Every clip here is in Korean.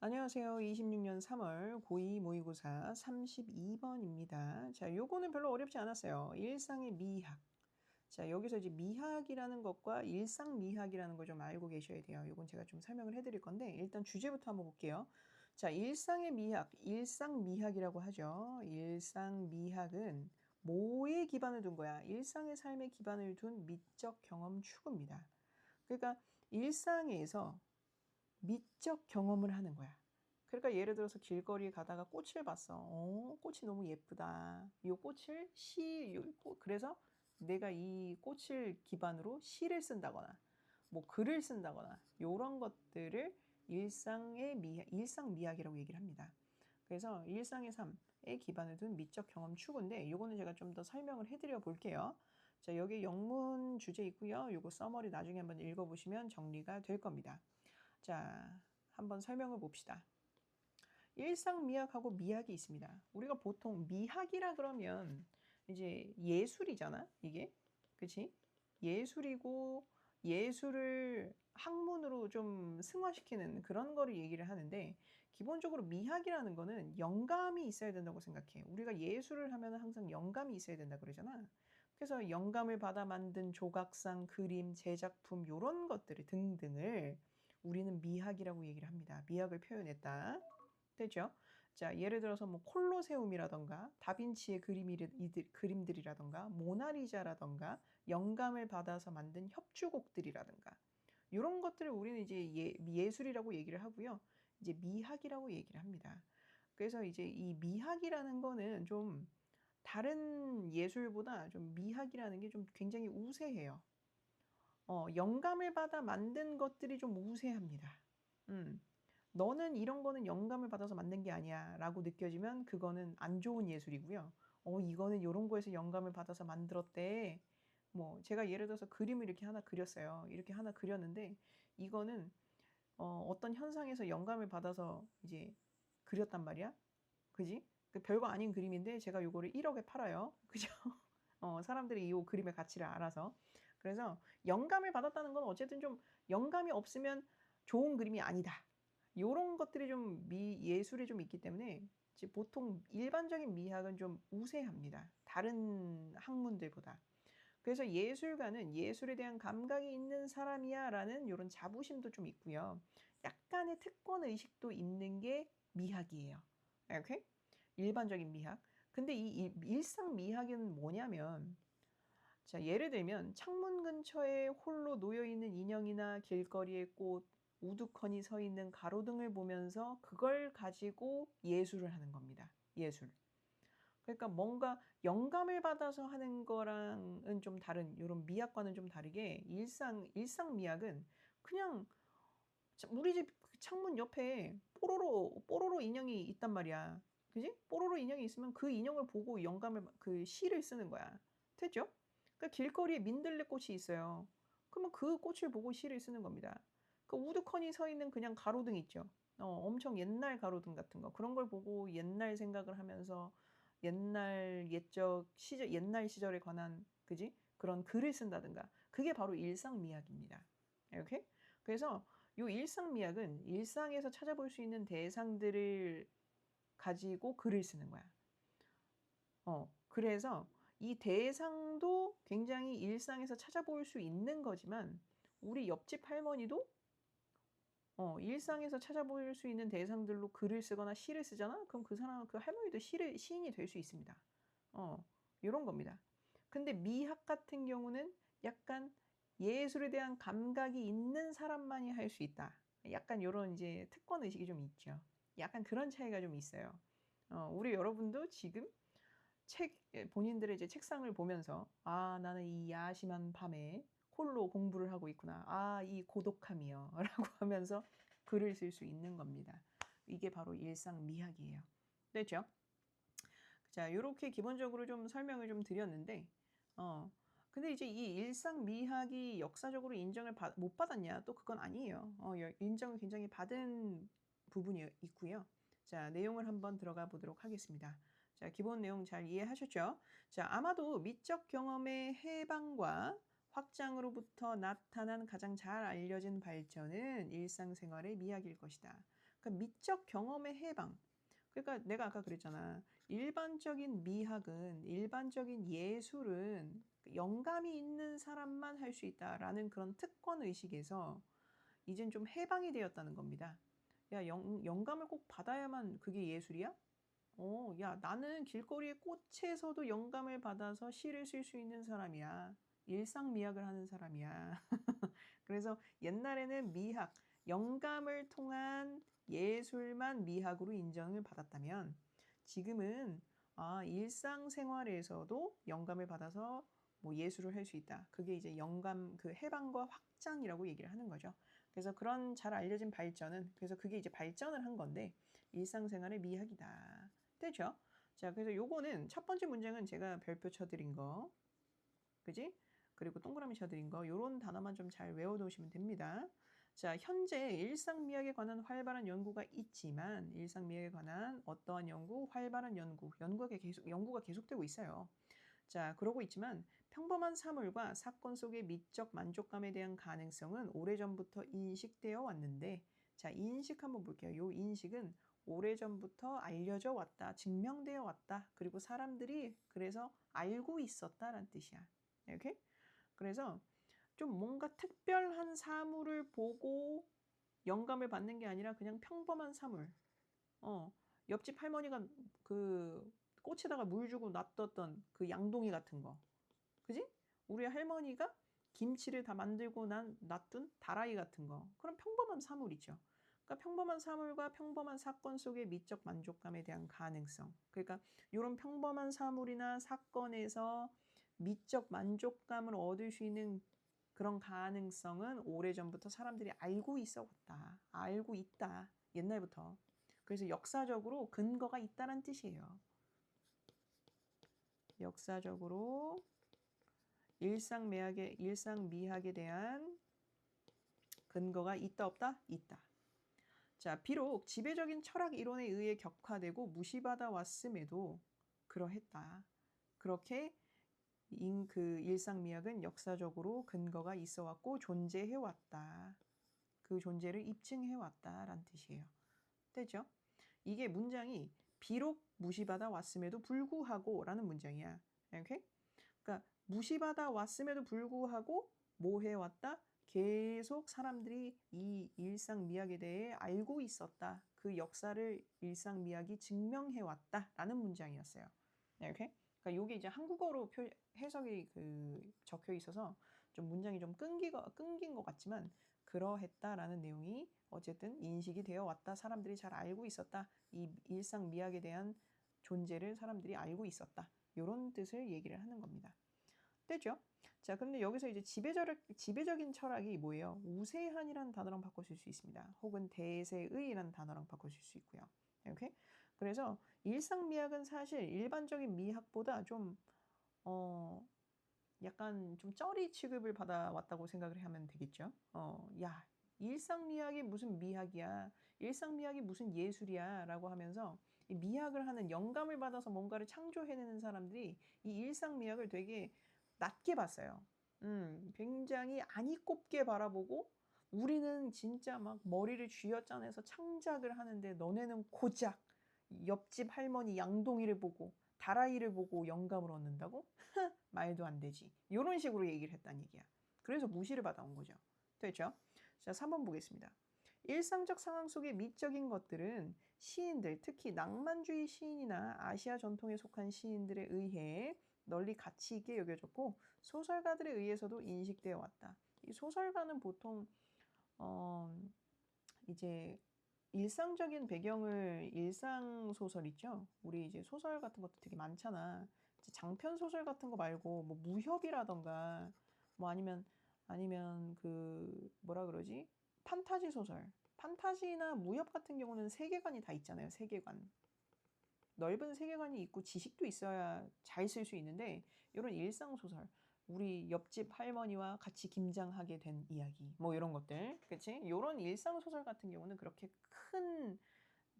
안녕하세요. 26년 3월 고2 모의고사 32번입니다. 자, 요거는 별로 어렵지 않았어요. 일상의 미학. 자, 여기서 이제 미학이라는 것과 일상 미학이라는 걸 좀 알고 계셔야 돼요. 요건 제가 좀 설명을 해드릴 건데, 일단 주제부터 한번 볼게요. 자, 일상의 미학, 일상 미학이라고 하죠. 일상 미학은 뭐에 기반을 둔 거야? 일상의 삶에 기반을 둔 미적 경험 추구입니다. 그러니까 일상에서 미적 경험을 하는 거야. 그러니까 예를 들어서 길거리 가다가 꽃을 봤어. 꽃이 너무 예쁘다. 이 꽃을 그래서 내가 이 꽃을 기반으로 시를 쓴다거나, 뭐 글을 쓴다거나, 이런 것들을 일상 미학이라고 얘기를 합니다. 그래서 일상의 삶에 기반을 둔 미적 경험 추구인데, 이거는 제가 좀 더 설명을 해드려 볼게요. 자, 여기 영문 주제 있고요. 요거 서머리 나중에 한번 읽어보시면 정리가 될 겁니다. 자, 한번 설명을 봅시다. 일상 미학하고 미학이 있습니다. 우리가 보통 미학이라 그러면 이제 예술이잖아, 이게. 그치? 예술이고 예술을 학문으로 좀 승화시키는 그런 거를 얘기를 하는데, 기본적으로 미학이라는 거는 영감이 있어야 된다고 생각해. 우리가 예술을 하면 항상 영감이 있어야 된다 그러잖아. 그래서 영감을 받아 만든 조각상, 그림, 제작품 요런 것들 등등을 우리는 미학이라고 얘기를 합니다. 미학을 표현했다. 되죠? 자, 예를 들어서 뭐 콜로세움이라던가 다빈치의 그림들이라던가 모나리자라던가 영감을 받아서 만든 협주곡들이라던가 이런 것들을 우리는 이제 예술이라고 얘기를 하고요. 이제 미학이라고 얘기를 합니다. 그래서 이제 이 미학이라는 거는 좀 다른 예술보다 좀 미학이라는 게 좀 굉장히 우세해요. 영감을 받아 만든 것들이 좀 우세합니다. 너는 이런 거는 영감을 받아서 만든 게 아니야 라고 느껴지면 그거는 안 좋은 예술이고요. 이거는 이런 거에서 영감을 받아서 만들었대. 뭐 제가 예를 들어서 그림을 이렇게 하나 그렸어요. 이렇게 하나 그렸는데 이거는 어떤 현상에서 영감을 받아서 이제 그렸단 말이야. 그지? 그 별거 아닌 그림인데 제가 요거를 1억에 팔아요. 그죠? 사람들이 이 그림의 가치를 알아서. 그래서 영감을 받았다는 건 어쨌든 좀 영감이 없으면 좋은 그림이 아니다. 요런 것들이 좀 예술에 좀 있기 때문에 보통 일반적인 미학은 좀 우세합니다. 다른 학문들보다. 그래서 예술가는 예술에 대한 감각이 있는 사람이야 라는 이런 자부심도 좀 있고요. 약간의 특권 의식도 있는 게 미학이에요. 오케이? 일반적인 미학. 근데 이 일상 미학은 뭐냐면, 자, 예를 들면 창문 근처에 홀로 놓여 있는 인형이나 길거리의 꽃, 우두커니 서 있는 가로등을 보면서 그걸 가지고 예술을 하는 겁니다. 예술. 그러니까 뭔가 영감을 받아서 하는 거랑은 좀 다른, 이런 미학과는 좀 다르게 일상 미학은 그냥 우리 집 창문 옆에 뽀로로 인형이 있단 말이야. 그지? 뽀로로 인형이 있으면 그 인형을 보고 그 시를 쓰는 거야. 됐죠? 그러니까 길거리에 민들레꽃이 있어요. 그러면 그 꽃을 보고 시를 쓰는 겁니다. 그 우두커니 서 있는 그냥 가로등 있죠. 엄청 옛날 가로등 같은 거. 그런 걸 보고 옛날 생각을 하면서 옛날 시절에 관한, 그지? 그런 글을 쓴다든가. 그게 바로 일상미학입니다. 이렇게? 그래서 이 일상미학은 일상에서 찾아볼 수 있는 대상들을 가지고 글을 쓰는 거야. 그래서 이 대상도 굉장히 일상에서 찾아볼 수 있는 거지만, 우리 옆집 할머니도 일상에서 찾아볼 수 있는 대상들로 글을 쓰거나 시를 쓰잖아? 그럼 그 할머니도 시인이 될 수 있습니다. 이런 겁니다. 근데 미학 같은 경우는 약간 예술에 대한 감각이 있는 사람만이 할 수 있다. 약간 이런 이제 특권 의식이 좀 있죠. 약간 그런 차이가 좀 있어요. 우리 여러분도 지금 본인들의 이제 책상을 보면서, 나는 이 야심한 밤에 홀로 공부를 하고 있구나. 이 고독함이요. 라고 하면서 글을 쓸 수 있는 겁니다. 이게 바로 일상 미학이에요. 됐죠? 자, 요렇게 기본적으로 좀 설명을 좀 드렸는데, 근데 이제 이 일상 미학이 역사적으로 인정을 못 받았냐? 또 그건 아니에요. 인정을 굉장히 받은 부분이 있고요. 자, 내용을 한번 들어가 보도록 하겠습니다. 자, 기본 내용 잘 이해하셨죠? 자, 아마도 미적 경험의 해방과 확장으로부터 나타난 가장 잘 알려진 발전은 일상생활의 미학일 것이다. 그러니까 미적 경험의 해방. 그러니까 내가 아까 그랬잖아. 일반적인 미학은, 일반적인 예술은 영감이 있는 사람만 할 수 있다라는 그런 특권 의식에서 이젠 좀 해방이 되었다는 겁니다. 야, 영감을 꼭 받아야만 그게 예술이야? 야, 나는 길거리의 꽃에서도 영감을 받아서 시를 쓸 수 있는 사람이야. 일상미학을 하는 사람이야. 그래서 옛날에는 미학, 영감을 통한 예술만 미학으로 인정을 받았다면 지금은 일상생활에서도 영감을 받아서 뭐 예술을 할 수 있다. 그게 이제 영감 그 해방과 확장이라고 얘기를 하는 거죠. 그래서 그런 잘 알려진 발전은 그래서 그게 이제 발전을 한 건데 일상생활의 미학이다. 되죠? 자, 그래서 요거는 첫 번째 문장은 제가 별표 쳐드린 거, 그지? 그리고 동그라미 쳐드린 거, 요런 단어만 좀 잘 외워두시면 됩니다. 자, 현재 일상미학에 관한 활발한 연구가 있지만, 일상미학에 관한 어떠한 연구, 활발한 연구가 계속되고 있어요. 자, 그러고 있지만 평범한 사물과 사건 속의 미적 만족감에 대한 가능성은 오래전부터 인식되어 왔는데, 자, 인식 한번 볼게요. 요 인식은 오래전부터 알려져 왔다, 증명되어 왔다, 그리고 사람들이 그래서 알고 있었다라는 뜻이야. 이렇게? 그래서 좀 뭔가 특별한 사물을 보고 영감을 받는 게 아니라 그냥 평범한 사물. 옆집 할머니가 그 꽃에다가 물 주고 놔뒀던 그 양동이 같은 거. 그지? 우리 할머니가 김치를 다 만들고 놔둔 다라이 같은 거. 그런 평범한 사물이죠. 그러니까 평범한 사물과 평범한 사건 속의 미적 만족감에 대한 가능성. 그러니까 이런 평범한 사물이나 사건에서 미적 만족감을 얻을 수 있는 그런 가능성은 오래전부터 사람들이 알고 있어 왔다. 알고 있다. 옛날부터. 그래서 역사적으로 근거가 있다는 뜻이에요. 역사적으로 일상미학에 대한 근거가 있다 없다? 있다. 자, 비록 지배적인 철학 이론에 의해 격화되고 무시받아 왔음에도 그러했다. 그렇게 그 일상미학은 역사적으로 근거가 있어 왔고 존재해 왔다. 그 존재를 입증해 왔다라는 뜻이에요. 되죠? 이게 문장이 비록 무시받아 왔음에도 불구하고 라는 문장이야. 이렇게? 그러니까 무시받아 왔음에도 불구하고 뭐 해왔다? 계속 사람들이 이 일상미학에 대해 알고 있었다. 그 역사를 일상미학이 증명해왔다. 라는 문장이었어요. 이렇게? 그러니까 이게 이제 한국어로 해석이 적혀 있어서 좀 문장이 좀 끊긴 것 같지만 그러했다라는 내용이 어쨌든 인식이 되어 왔다. 사람들이 잘 알고 있었다. 이 일상미학에 대한 존재를 사람들이 알고 있었다. 이런 뜻을 얘기를 하는 겁니다. 되죠? 자, 근데 여기서 이제 지배적인 철학이 뭐예요? 우세한이라는 단어랑 바꾸실 수 있습니다. 혹은 대세의라는 단어랑 바꾸실 수 있고요. 이렇게? 그래서 일상미학은 사실 일반적인 미학보다 좀, 약간 좀 쩌리 취급을 받아왔다고 생각을 하면 되겠죠. 야, 일상미학이 무슨 미학이야? 일상미학이 무슨 예술이야? 라고 하면서 이 미학을 하는 영감을 받아서 뭔가를 창조해내는 사람들이 이 일상미학을 되게 낮게 봤어요. 굉장히 안이 꼽게 바라보고 우리는 진짜 막 머리를 쥐어짜내서 창작을 하는데 너네는 고작 옆집 할머니 양동이를 보고 다라이를 보고 영감을 얻는다고? 말도 안 되지. 이런 식으로 얘기를 했다는 얘기야. 그래서 무시를 받아온 거죠. 됐죠? 자, 3번 보겠습니다. 일상적 상황 속의 미적인 것들은 시인들, 특히 낭만주의 시인이나 아시아 전통에 속한 시인들에 의해 널리 가치 있게 여겨졌고 소설가들에 의해서도 인식되어 왔다. 이 소설가는 보통 이제 일상적인 배경을 일상 소설 있죠? 우리 이제 소설 같은 것도 되게 많잖아. 장편 소설 같은 거 말고 뭐 무협이라던가 뭐 아니면 그 뭐라 그러지? 판타지 소설. 판타지나 무협 같은 경우는 세계관이 다 있잖아요. 세계관. 넓은 세계관이 있고 지식도 있어야 잘 쓸 수 있는데 이런 일상 소설 우리 옆집 할머니와 같이 김장하게 된 이야기 뭐 이런 것들 그치? 이런 일상 소설 같은 경우는 그렇게 큰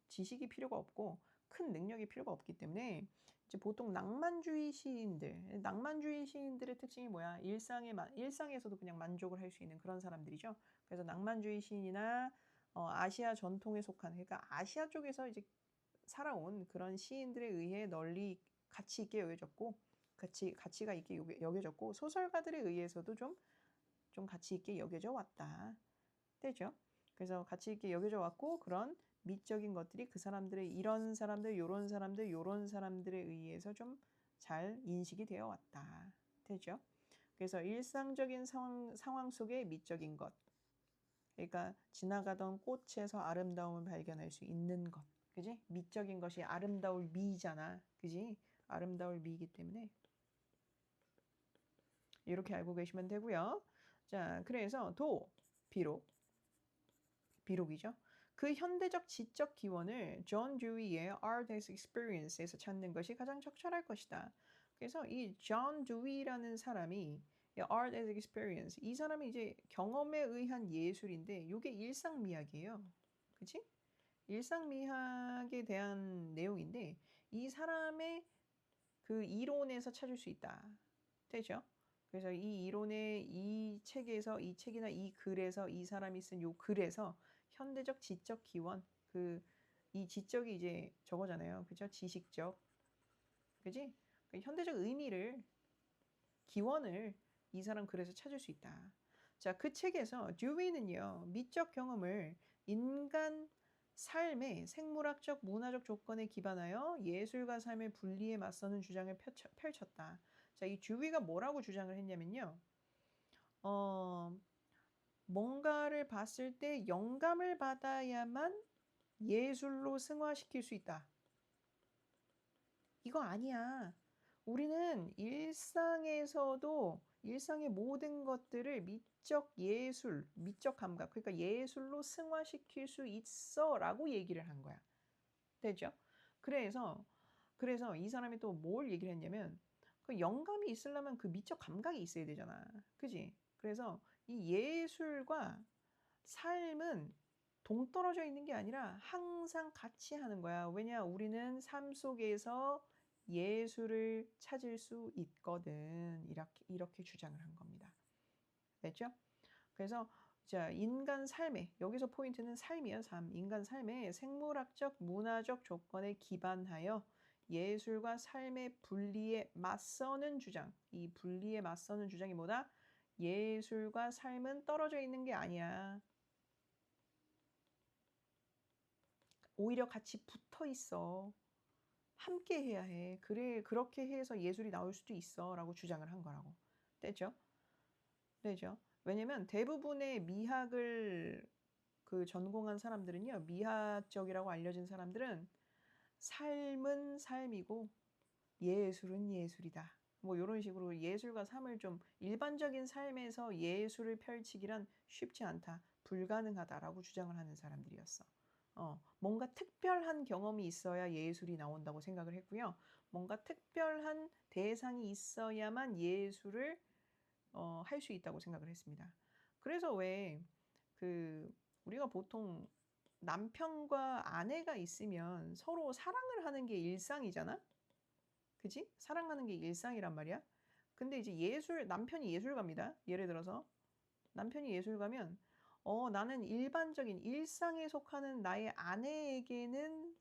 지식이 필요가 없고 큰 능력이 필요가 없기 때문에 이제 보통 낭만주의 시인들의 특징이 뭐야? 일상에서도 그냥 만족을 할 수 있는 그런 사람들이죠. 그래서 낭만주의 시인이나 아시아 전통에 속한, 그러니까 아시아 쪽에서 이제 살아온 그런 시인들에 의해 널리 가치 있게 여겨졌고, 가치가 있게 여겨졌고, 소설가들에 의해서도 좀 가치 있게 여겨져 왔다. 되죠? 그래서 가치 있게 여겨져 왔고, 그런 미적인 것들이 그 사람들의 이런 사람들, 요런 사람들, 요런 사람들에 의해서 좀 잘 인식이 되어 왔다. 되죠? 그래서 일상적인 상황 속의 미적인 것. 그러니까 지나가던 꽃에서 아름다움을 발견할 수 있는 것. 그지? 미적인 것이 아름다울 미잖아. 그지? 아름다울 미이기 때문에 이렇게 알고 계시면 되고요. 자, 그래서 비록이죠. 그 현대적 지적 기원을 존 듀이의 Art as Experience에서 찾는 것이 가장 적절할 것이다. 그래서 이 존 듀이라는 사람이 Art as Experience, 이 사람이 이제 경험에 의한 예술인데 이게 일상미학이에요. 그치? 일상미학에 대한 내용인데 이 사람의 그 이론에서 찾을 수 있다. 되죠? 그래서 이 이론의 이 책에서, 이 책이나 이 글에서, 이 사람이 쓴 요 글에서 현대적 지적 기원, 이 지적이 이제 저거잖아요. 그죠? 지식적. 그지? 그 현대적 의미를, 기원을 이 사람 글에서 찾을 수 있다. 자, 그 책에서 듀이는요, 미적 경험을 인간 삶의 생물학적, 문화적 조건에 기반하여 예술과 삶의 분리에 맞서는 주장을 펼쳤다. 자, 이 듀이가 뭐라고 주장을 했냐면요. 뭔가를 봤을 때 영감을 받아야만 예술로 승화시킬 수 있다. 이거 아니야. 우리는 일상에서도 일상의 모든 것들을 미적 예술, 미적 감각, 그러니까 예술로 승화시킬 수 있어라고 얘기를 한 거야. 되죠? 그래서 이 사람이 또 뭘 얘기를 했냐면 그 영감이 있으려면 그 미적 감각이 있어야 되잖아. 그지? 그래서 이 예술과 삶은 동떨어져 있는 게 아니라 항상 같이 하는 거야. 왜냐? 우리는 삶 속에서 예술을 찾을 수 있거든. 이렇게 주장을 한 겁니다. 됐죠? 그래서 자, 인간 삶의, 여기서 포인트는 삶이에요. 삶. 인간 삶의 생물학적, 문화적 조건에 기반하여 예술과 삶의 분리에 맞서는 주장. 이 분리에 맞서는 주장이 뭐다? 예술과 삶은 떨어져 있는 게 아니야. 오히려 같이 붙어 있어. 함께 해야 해. 그래, 그렇게 해서 예술이 나올 수도 있어. 라고 주장을 한 거라고. 됐죠? 되죠? 왜냐면 대부분의 미학을 전공한 사람들은요, 미학적이라고 알려진 사람들은 삶은 삶이고 예술은 예술이다. 뭐 이런 식으로 예술과 삶을 좀 일반적인 삶에서 예술을 펼치기란 쉽지 않다. 불가능하다라고 주장을 하는 사람들이었어. 뭔가 특별한 경험이 있어야 예술이 나온다고 생각을 했고요. 뭔가 특별한 대상이 있어야만 예술을 할 수 있다고 생각을 했습니다. 그래서 왜 우리가 보통 남편과 아내가 있으면 서로 사랑을 하는 게 일상이잖아? 그지? 사랑하는 게 일상이란 말이야. 근데 이제 남편이 예술가입니다. 예를 들어서 남편이 예술가면 나는 일반적인 일상에 속하는 나의 아내에게는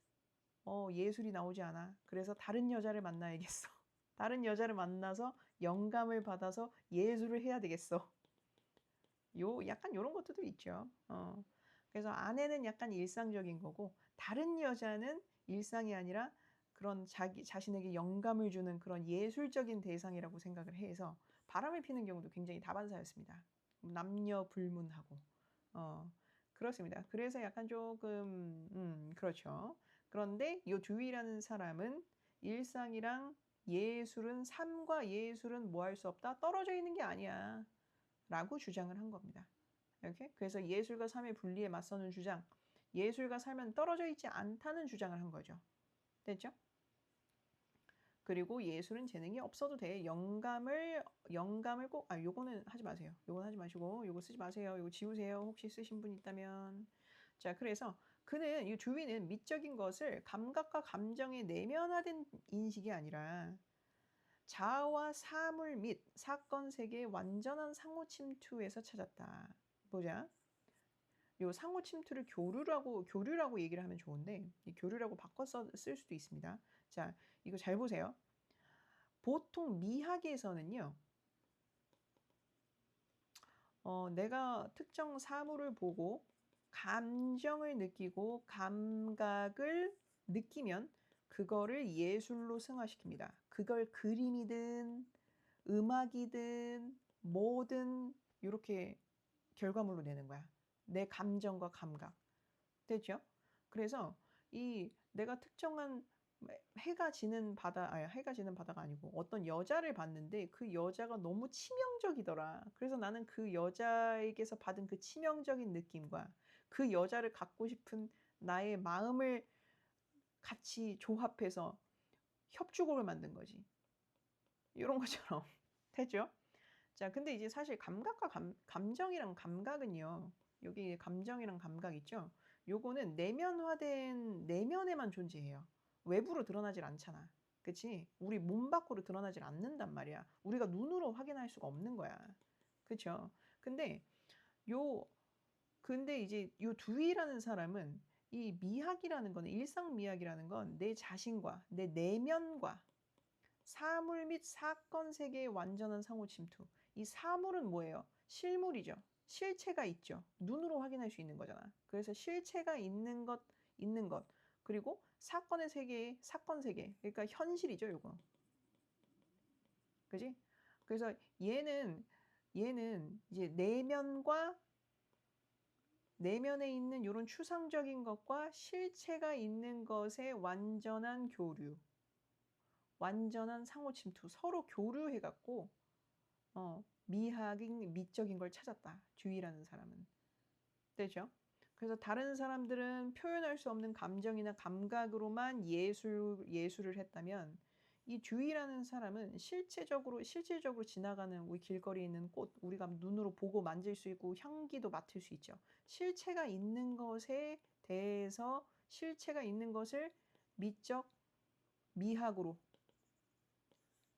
예술이 나오지 않아. 그래서 다른 여자를 만나야겠어. 다른 여자를 만나서 영감을 받아서 예술을 해야 되겠어. 약간 요런 것들도 있죠. 그래서 아내는 약간 일상적인 거고 다른 여자는 일상이 아니라 그런 자신에게 영감을 주는 그런 예술적인 대상이라고 생각을 해서 바람을 피는 경우도 굉장히 다반사였습니다. 남녀 불문하고. 그렇습니다. 그래서 약간 조금 그렇죠. 그런데 이 듀이라는 사람은 일상이랑 예술은, 삶과 예술은 뭐 할 수 없다? 떨어져 있는 게 아니야. 라고 주장을 한 겁니다. 이렇게? 그래서 예술과 삶의 분리에 맞서는 주장, 예술과 삶은 떨어져 있지 않다는 주장을 한 거죠. 됐죠? 그리고 예술은 재능이 없어도 돼. 영감을 꼭, 요거는 하지 마세요. 요건 하지 마시고, 요거 쓰지 마세요. 요거 지우세요. 혹시 쓰신 분 있다면. 자, 그래서 이 주위는 미적인 것을 감각과 감정에 내면화된 인식이 아니라 자아와 사물 및 사건 세계의 완전한 상호 침투에서 찾았다. 보자. 요 상호 침투를 교류라고 얘기를 하면 좋은데 이 교류라고 바꿔서 쓸 수도 있습니다. 자, 이거 잘 보세요. 보통 미학에서는요. 내가 특정 사물을 보고 감정을 느끼고 감각을 느끼면 그거를 예술로 승화시킵니다. 그걸 그림이든 음악이든 뭐든 이렇게 결과물로 내는 거야. 내 감정과 감각. 됐죠? 그래서 이 내가 특정한 해가 지는 바다가 아니고 어떤 여자를 봤는데 그 여자가 너무 치명적이더라. 그래서 나는 그 여자에게서 받은 그 치명적인 느낌과 그 여자를 갖고 싶은 나의 마음을 같이 조합해서 협주곡을 만든 거지. 이런 것처럼. 됐죠? 자, 근데 이제 사실 감각과 감정이랑 감각은요. 여기 감정이랑 감각 있죠? 요거는 내면화된 내면에만 존재해요. 외부로 드러나질 않잖아. 그치? 우리 몸 밖으로 드러나질 않는단 말이야. 우리가 눈으로 확인할 수가 없는 거야. 그쵸? 근데 요 근데 이제 요 두이라는 사람은 이 미학이라는 건 일상미학이라는 건 내 자신과 내 내면과 사물 및 사건 세계의 완전한 상호 침투. 이 사물은 뭐예요? 실물이죠. 실체가 있죠. 눈으로 확인할 수 있는 거잖아. 그래서 실체가 있는 것. 그리고 사건의 세계의 사건 세계. 그러니까 현실이죠, 요거. 그지? 그래서 얘는 이제 내면에 있는 이런 추상적인 것과 실체가 있는 것의 완전한 교류. 완전한 상호 침투. 서로 교류해갖고 미적인 걸 찾았다. 주의라는 사람은. 되죠? 그래서 다른 사람들은 표현할 수 없는 감정이나 감각으로만 예술을 했다면 이 주의라는 사람은 실질적으로 지나가는 우리 길거리에 있는 꽃, 우리가 눈으로 보고 만질 수 있고 향기도 맡을 수 있죠. 실체가 있는 것에 대해서 실체가 있는 것을 미적, 미학으로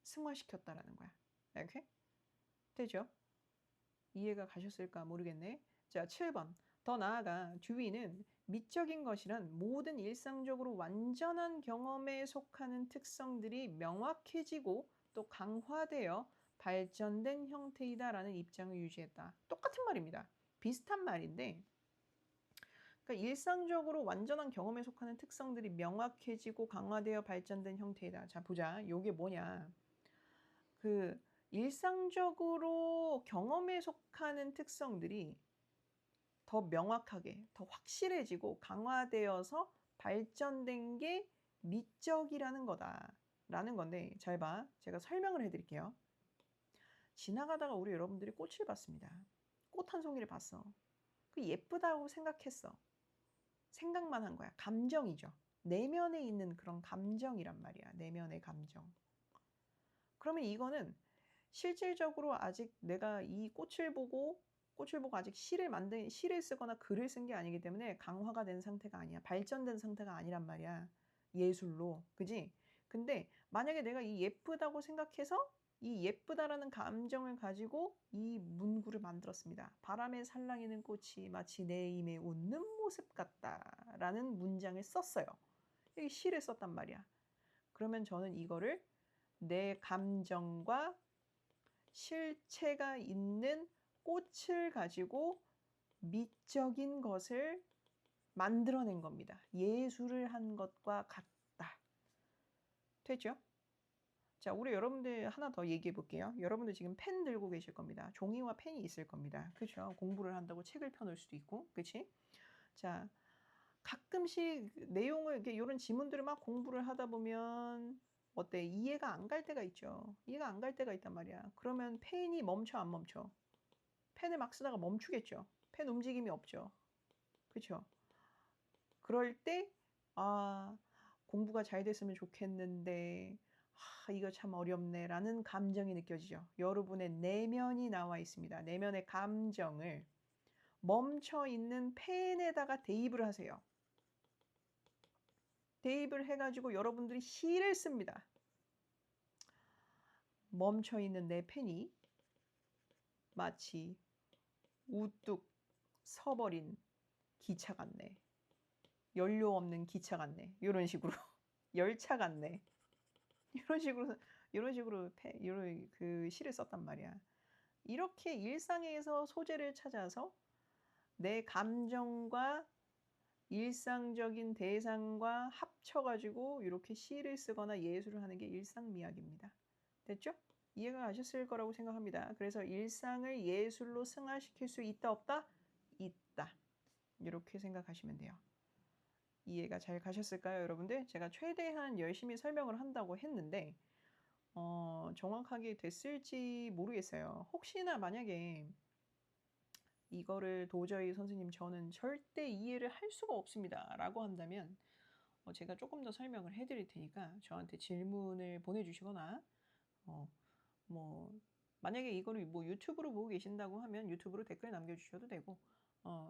승화시켰다라는 거야. 이렇게? 되죠? 이해가 가셨을까 모르겠네. 자, 7번. 더 나아가 주의는 미적인 것이란 모든 일상적으로 완전한 경험에 속하는 특성들이 명확해지고 또 강화되어 발전된 형태이다라는 입장을 유지했다. 똑같은 말입니다. 비슷한 말인데 그러니까 일상적으로 완전한 경험에 속하는 특성들이 명확해지고 강화되어 발전된 형태이다. 자, 보자. 요게 뭐냐. 그 일상적으로 경험에 속하는 특성들이 더 명확하게, 더 확실해지고 강화되어서 발전된 게 미적이라는 거다라는 건데 잘 봐. 제가 설명을 해드릴게요. 지나가다가 우리 여러분들이 꽃을 봤습니다. 꽃 한 송이를 봤어. 그 예쁘다고 생각했어. 생각만 한 거야. 감정이죠. 내면에 있는 그런 감정이란 말이야. 내면의 감정. 그러면 이거는 실질적으로 아직 내가 이 꽃을 보고 아직 시를 쓰거나 글을 쓴 게 아니기 때문에 강화가 된 상태가 아니야. 발전된 상태가 아니란 말이야. 예술로. 그지? 근데 만약에 내가 이 예쁘다고 생각해서 이 예쁘다라는 감정을 가지고 이 문구를 만들었습니다. 바람에 살랑이는 꽃이 마치 내 입에 웃는 모습 같다라는 문장을 썼어요. 여기 시를 썼단 말이야. 그러면 저는 이거를 내 감정과 실체가 있는 꽃을 가지고 미적인 것을 만들어낸 겁니다. 예술을 한 것과 같다. 됐죠? 자, 우리 여러분들 하나 더 얘기해 볼게요. 여러분들 지금 펜 들고 계실 겁니다. 종이와 펜이 있을 겁니다. 그렇죠? 공부를 한다고 책을 펴놓을 수도 있고, 그렇지? 자, 가끔씩 내용을 이렇게 이런 지문들을 막 공부를 하다 보면 어때? 이해가 안 갈 때가 있죠. 이해가 안 갈 때가 있단 말이야. 그러면 펜이 멈춰 안 멈춰? 펜을 막 쓰다가 멈추겠죠. 펜 움직임이 없죠. 그렇죠? 그럴 때 공부가 잘 됐으면 좋겠는데 이거 참 어렵네 라는 감정이 느껴지죠. 여러분의 내면이 나와 있습니다. 내면의 감정을 멈춰 있는 펜에다가 대입을 하세요. 대입을 해가지고 여러분들이 시를 씁니다. 멈춰 있는 내 펜이 마치 우뚝 서버린 기차 같네. 연료 없는 기차 같네. 이런 식으로 열차 같네. 이런 식으로 이런 그 시를 썼단 말이야. 이렇게 일상에서 소재를 찾아서 내 감정과 일상적인 대상과 합쳐 가지고 이렇게 시를 쓰거나 예술을 하는 게 일상미학입니다. 됐죠? 이해가 가셨을 거라고 생각합니다. 그래서 일상을 예술로 승화시킬 수 있다 없다? 있다. 이렇게 생각하시면 돼요. 이해가 잘 가셨을까요, 여러분들? 제가 최대한 열심히 설명을 한다고 했는데 정확하게 됐을지 모르겠어요. 혹시나 만약에 이거를 도저히 선생님 저는 절대 이해를 할 수가 없습니다 라고 한다면 제가 조금 더 설명을 해드릴 테니까 저한테 질문을 보내주시거나 뭐 만약에 이거를 뭐 유튜브로 보고 계신다고 하면 유튜브로 댓글 남겨주셔도 되고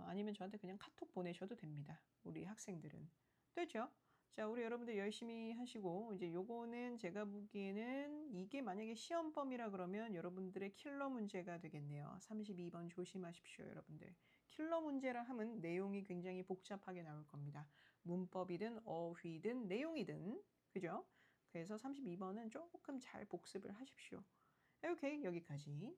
아니면 저한테 그냥 카톡 보내셔도 됩니다. 우리 학생들은. 되죠? 자, 우리 여러분들 열심히 하시고 이제 요거는 제가 보기에는 이게 만약에 시험범이라 그러면 여러분들의 킬러 문제가 되겠네요. 32번 조심하십시오, 여러분들. 킬러 문제라 하면 내용이 굉장히 복잡하게 나올 겁니다. 문법이든 어휘든 내용이든 그죠? 그래서 32번은 조금 잘 복습을 하십시오. 오케이, 여기까지.